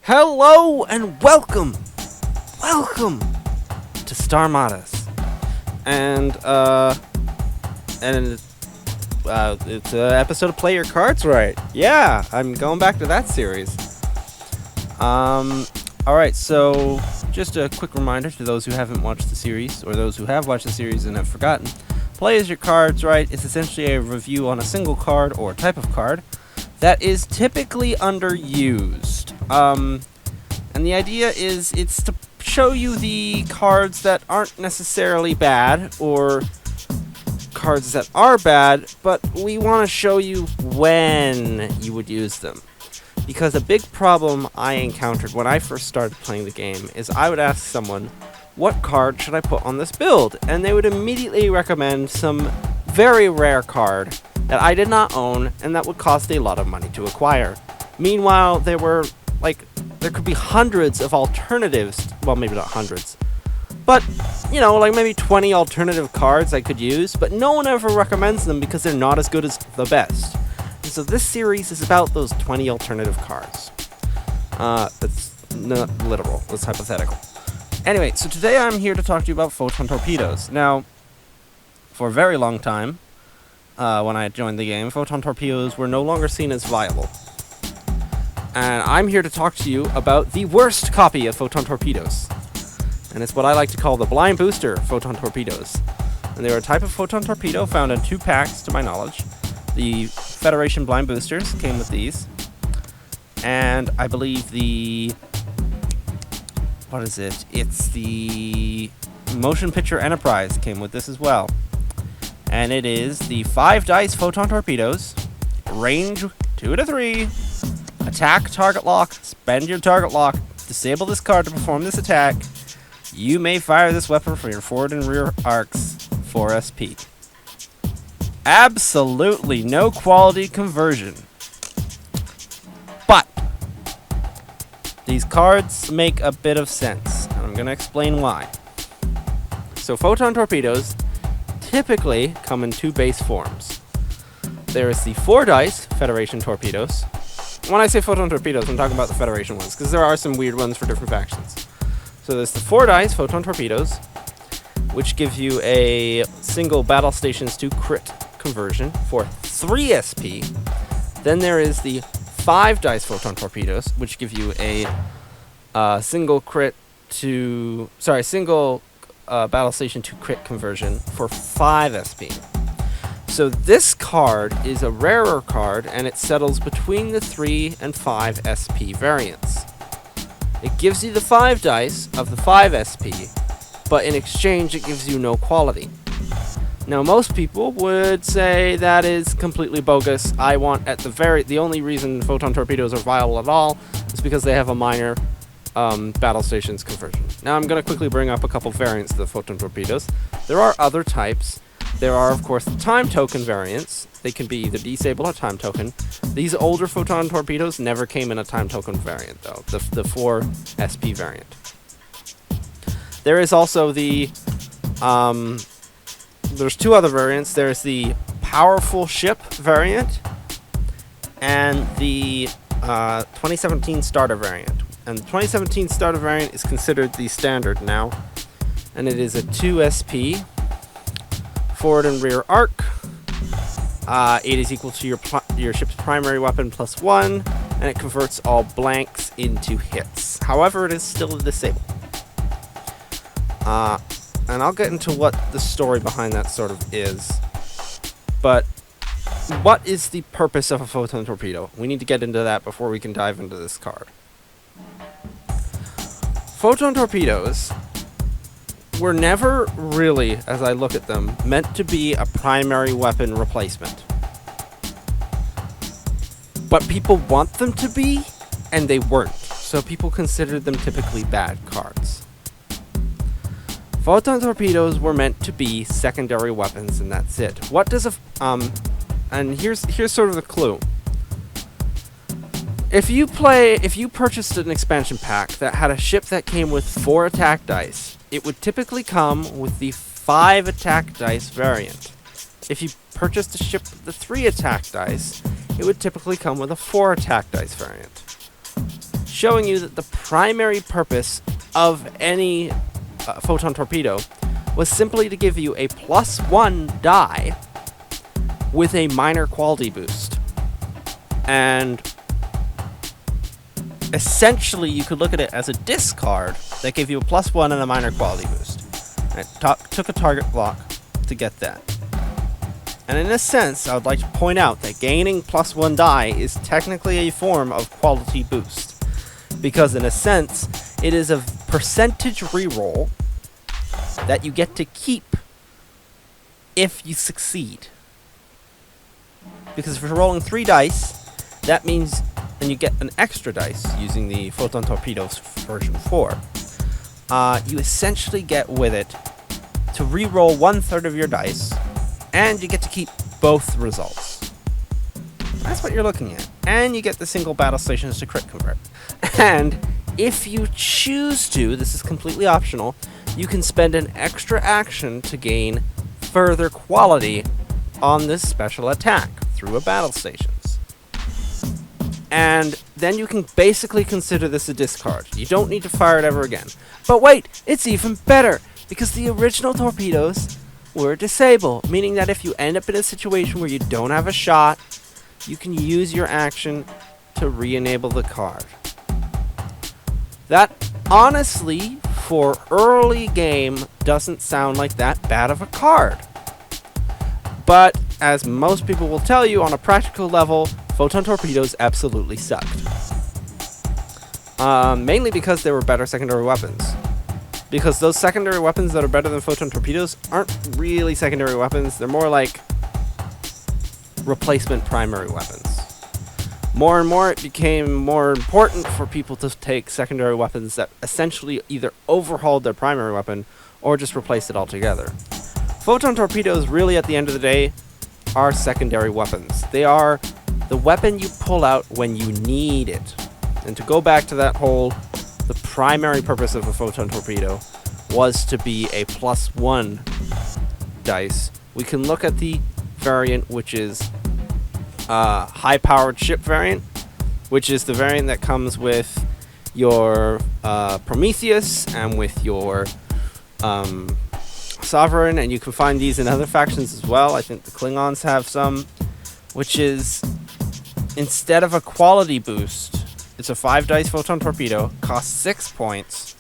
Hello and welcome to Starsmadas, and it's an episode of Play Your Cards Right. Yeah, I'm going back to that series. Alright, so just a quick reminder to those who haven't watched the series, or those who have watched the series and have forgotten. Play Your Cards Right is essentially a review on a single card or type of card that is typically underused. And the idea is it's to show you the cards that aren't necessarily bad, or cards that are bad, but we want to show you when you would use them. Because a big problem I encountered when I first started playing the game is I would ask someone, what card should I put on this build? And they would immediately recommend some very rare card that I did not own and that would cost a lot of money to acquire. Meanwhile, there could be hundreds of alternatives, well, maybe not hundreds, but, maybe 20 alternative cards I could use, but no one ever recommends them because they're not as good as the best. And so this series is about those 20 alternative cards. That's not literal, that's hypothetical. Anyway, so today I'm here to talk to you about Photon Torpedoes. Now, for a very long time, when I joined the game, Photon Torpedoes were no longer seen as viable. And I'm here to talk to you about the worst copy of Photon Torpedoes. And it's what I like to call the Blind Booster Photon Torpedoes. And they're a type of Photon Torpedo found in 2 packs, to my knowledge. The Federation Blind Boosters came with these. And I believe It's the Motion Picture Enterprise came with this as well. And it is the 5 dice Photon Torpedoes, range 2 to 3, attack target lock, spend your target lock, disable this card to perform this attack. You may fire this weapon from your forward and rear arcs, 4 SP. Absolutely no quality conversion. But these cards make a bit of sense, and I'm going to explain why. So Photon Torpedoes typically come in 2 base forms. There is the 4 dice Federation Torpedoes. When I say Photon Torpedoes, I'm talking about the Federation ones, because there are some weird ones for different factions. So there's the 4 dice Photon Torpedoes, which gives you a single Battle Stations to crit conversion for 3 SP. Then there is the 5 dice Photon Torpedoes, which give you a single Battle Station to crit conversion for 5 SP. So this card is a rarer card, and it settles between the 3 and 5 SP variants. It gives you the 5 dice of the 5 SP, but in exchange it gives you no quality. Now most people would say that is completely bogus. The only reason Photon Torpedoes are viable at all is because they have a minor Battle Stations conversion. Now I'm going to quickly bring up a couple variants of the Photon Torpedoes. There are other types. There are, of course, the time token variants. They can be either disabled or time token. These older Photon Torpedoes never came in a time token variant, though. The 4 SP variant. There is also there's 2 other variants. There's the Powerful Ship variant and the 2017 Starter variant. And the 2017 Starter variant is considered the standard now. And it is a 2 SP. Forward and rear arc. 8 is equal to your ship's primary weapon plus 1, and it converts all blanks into hits. However, it is still a disable. And I'll get into what the story behind that sort of is. But what is the purpose of a Photon Torpedo? We need to get into that before we can dive into this card. Photon Torpedoes were never really, as I look at them, meant to be a primary weapon replacement. But people want them to be, and they weren't. So people considered them typically bad cards. Photon Torpedoes were meant to be secondary weapons, and that's it. What does and here's sort of the clue. If you purchased an expansion pack that had a ship that came with 4 attack dice, it would typically come with the 5 attack dice variant. If you purchased a ship with the 3 attack dice, it would typically come with a 4 attack dice variant. showing you that the primary purpose of any photon torpedo was simply to give you a +1 die with a minor quality boost. And essentially, you could look at it as a discard that gave you a +1 and a minor quality boost. It took a target block to get that. And in a sense, I would like to point out that gaining +1 die is technically a form of quality boost. Because in a sense, it is a percentage reroll that you get to keep if you succeed. Because if you're rolling 3 dice, that means, and you get an extra dice using the Photon Torpedoes version 4, you essentially get with it to re-roll 1/3 of your dice, and you get to keep both results. That's what you're looking at. And you get the single battle stations to crit convert. And if you choose to, this is completely optional, you can spend an extra action to gain further quality on this special attack through a battle stations. And then you can basically consider this a discard. You don't need to fire it ever again. But wait, it's even better, because the original torpedoes were disable, meaning that if you end up in a situation where you don't have a shot, you can use your action to re-enable the card. That, honestly, for early game, doesn't sound like that bad of a card. But, as most people will tell you, on a practical level, Photon Torpedoes absolutely sucked. Mainly because they were better secondary weapons. Because those secondary weapons that are better than Photon Torpedoes aren't really secondary weapons, they're more like replacement primary weapons. More and more it became more important for people to take secondary weapons that essentially either overhauled their primary weapon or just replaced it altogether. Photon Torpedoes really, at the end of the day, are secondary weapons. They are the weapon you pull out when you need it. And to go back to that whole, the primary purpose of a Photon Torpedo was to be a +1 dice. We can look at the variant, which is high-powered ship variant, which is the variant that comes with your Prometheus and with your Sovereign, and you can find these in other factions as well. I think the Klingons have some, which is, instead of a quality boost, it's a 5 dice Photon Torpedo, costs 6 points,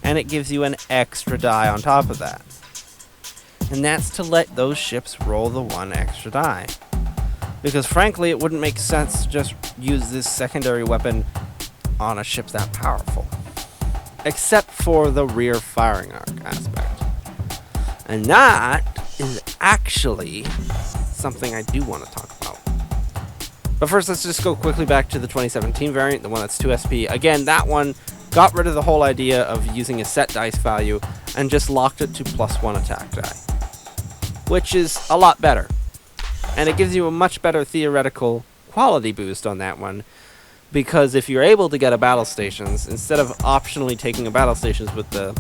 and it gives you an extra die on top of that. And that's to let those ships roll the 1 extra die. Because frankly, it wouldn't make sense to just use this secondary weapon on a ship that powerful. Except for the rear firing arc aspect. And that is actually something I do want to talk about. But first, let's just go quickly back to the 2017 variant, the one that's 2 SP. Again, that one got rid of the whole idea of using a set dice value and just locked it to +1 attack die. Which is a lot better. And it gives you a much better theoretical quality boost on that one. Because if you're able to get a battle stations, instead of optionally taking a battle stations with the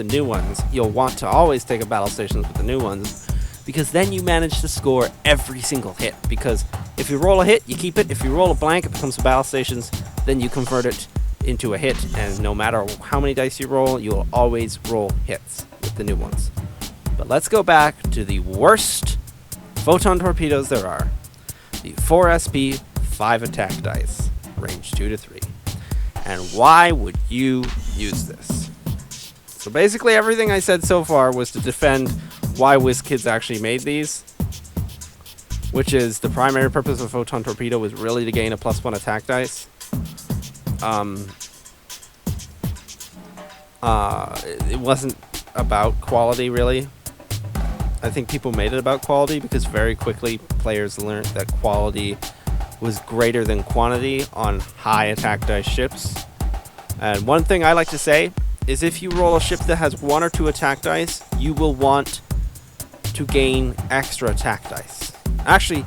new ones, you'll want to always take a battle stations with the new ones, because then you manage to score every single hit. Because if you roll a hit, you keep it. If you roll a blank, it becomes a battle stations. Then you convert it into a hit, and no matter how many dice you roll, you'll always roll hits with the new ones. But let's go back to the worst Photon Torpedoes there are. The 4 SP 5 attack dice, range 2 to 3. And why would you use this? So basically everything I said so far was to defend why WizKids actually made these, which is the primary purpose of Photon Torpedo was really to gain a +1 attack dice. It wasn't about quality, really. I think people made it about quality because very quickly players learned that quality was greater than quantity on high attack dice ships. And one thing I like to say is if you roll a ship that has 1 or 2 attack dice, you will want to gain extra attack dice. Actually,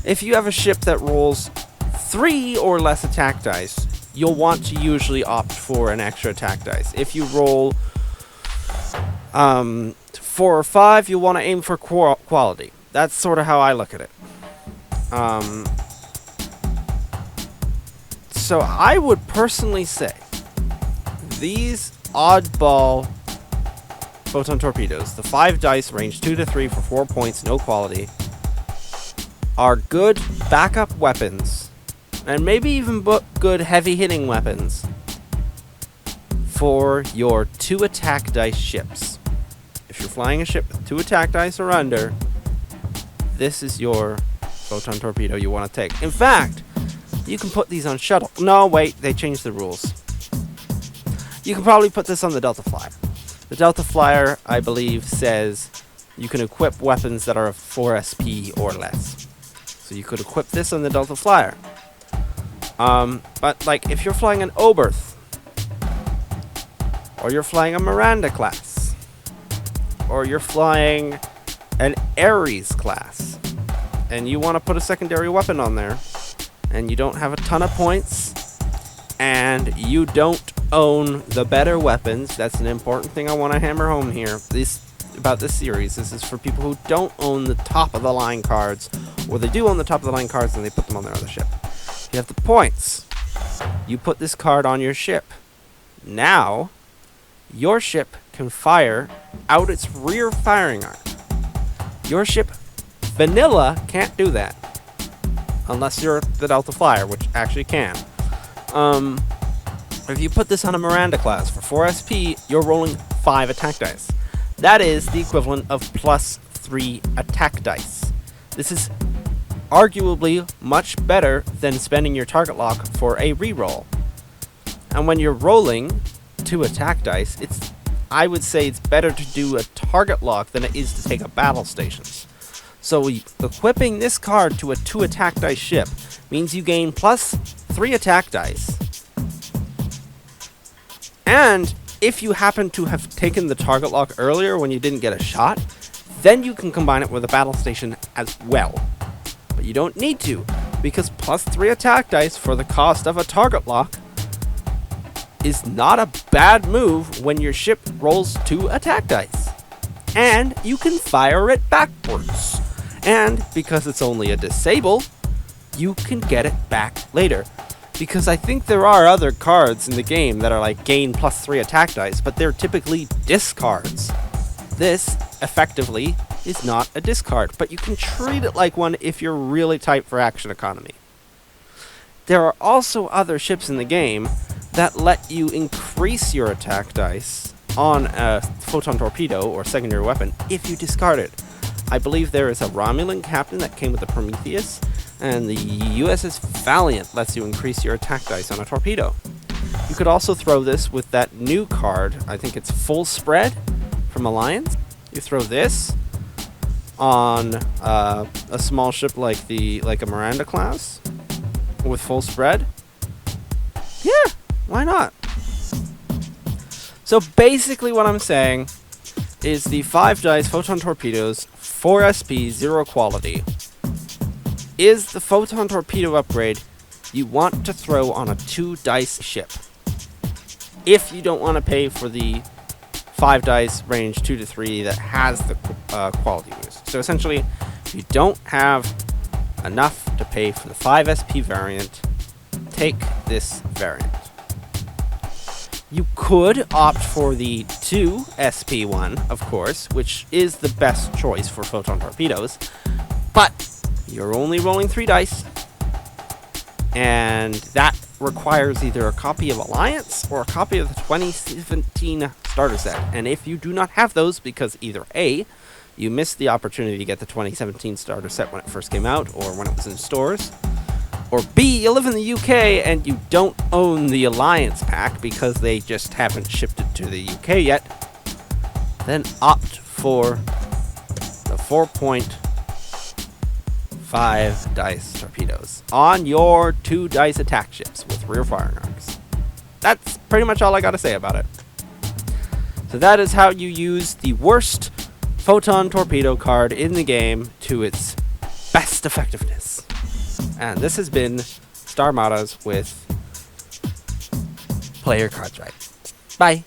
if you have a ship that rolls 3 or less attack dice, you'll want to usually opt for an extra attack dice. If you roll 4 or 5, you'll want to aim for quality. That's sort of how I look at it. So I would personally say these oddball Photon Torpedoes, the 5 dice, range 2 to 3 for 4 points, no quality, are good backup weapons, and maybe even good heavy-hitting weapons for your 2 attack dice ships. If you're flying a ship with 2 attack dice or under, this is your Photon Torpedo you want to take. In fact, you can put these on shuttle. No, wait, they changed the rules. You can probably put this on the Delta Flyer. The Delta Flyer, I believe, says you can equip weapons that are of 4 SP or less. So you could equip this on the Delta Flyer. But like if you're flying an Oberth, or you're flying a Miranda class, or you're flying an Ares class, and you want to put a secondary weapon on there, and you don't have a ton of points, and you don't own the better weapons. That's an important thing I want to hammer home here. About this series. This is for people who don't own the top of the line cards, or they do own the top of the line cards and they put them on their other ship. You have the points. You put this card on your ship. Now, your ship can fire out its rear firing arm. Your ship, vanilla, can't do that. Unless you're the Delta Flyer, which actually can. If you put this on a Miranda class for 4 SP, you're rolling 5 attack dice. That is the equivalent of plus 3 attack dice. This is arguably much better than spending your target lock for a reroll. And when you're rolling 2 attack dice, I would say it's better to do a target lock than it is to take a battle stations. So equipping this card to a 2 attack dice ship means you gain plus 3 attack dice. And if you happen to have taken the target lock earlier when you didn't get a shot, then you can combine it with a battle station as well. But you don't need to, because plus 3 attack dice for the cost of a target lock is not a bad move when your ship rolls 2 attack dice. And you can fire it backwards. And because it's only a disable, you can get it back later. Because I think there are other cards in the game that are like gain plus 3 attack dice, but they're typically discards. This, effectively, is not a discard, but you can treat it like one if you're really tight for action economy. There are also other ships in the game that let you increase your attack dice on a Photon Torpedo or secondary weapon if you discard it. I believe there is a Romulan captain that came with the Prometheus, and the USS Valiant lets you increase your attack dice on a torpedo. You could also throw this with that new card, I think it's Full Spread from Alliance. You throw this on a small ship like a Miranda class with Full Spread. Yeah, why not? So basically what I'm saying is the 5 dice Photon Torpedoes, 4 SP, 0 quality, is the Photon Torpedo upgrade you want to throw on a 2 dice ship. If you don't want to pay for the 5 dice range 2 to 3 that has the quality boost. So essentially, if you don't have enough to pay for the 5 SP variant, take this variant. You could opt for the 2 SP one, of course, which is the best choice for Photon Torpedoes, but you're only rolling 3 dice, and that requires either a copy of Alliance or a copy of the 2017 starter set. And if you do not have those, because either A, you missed the opportunity to get the 2017 starter set when it first came out or when it was in stores, or B, you live in the UK and you don't own the Alliance pack because they just haven't shipped it to the UK yet, then opt for the 4.5 dice torpedoes on your 2 dice attack ships with rear firing arcs. That's pretty much all I gotta say about it. So that is how you use the worst Photon Torpedo card in the game to its best effectiveness. And this has been Starsmadas with Play Your Cards Right. Bye.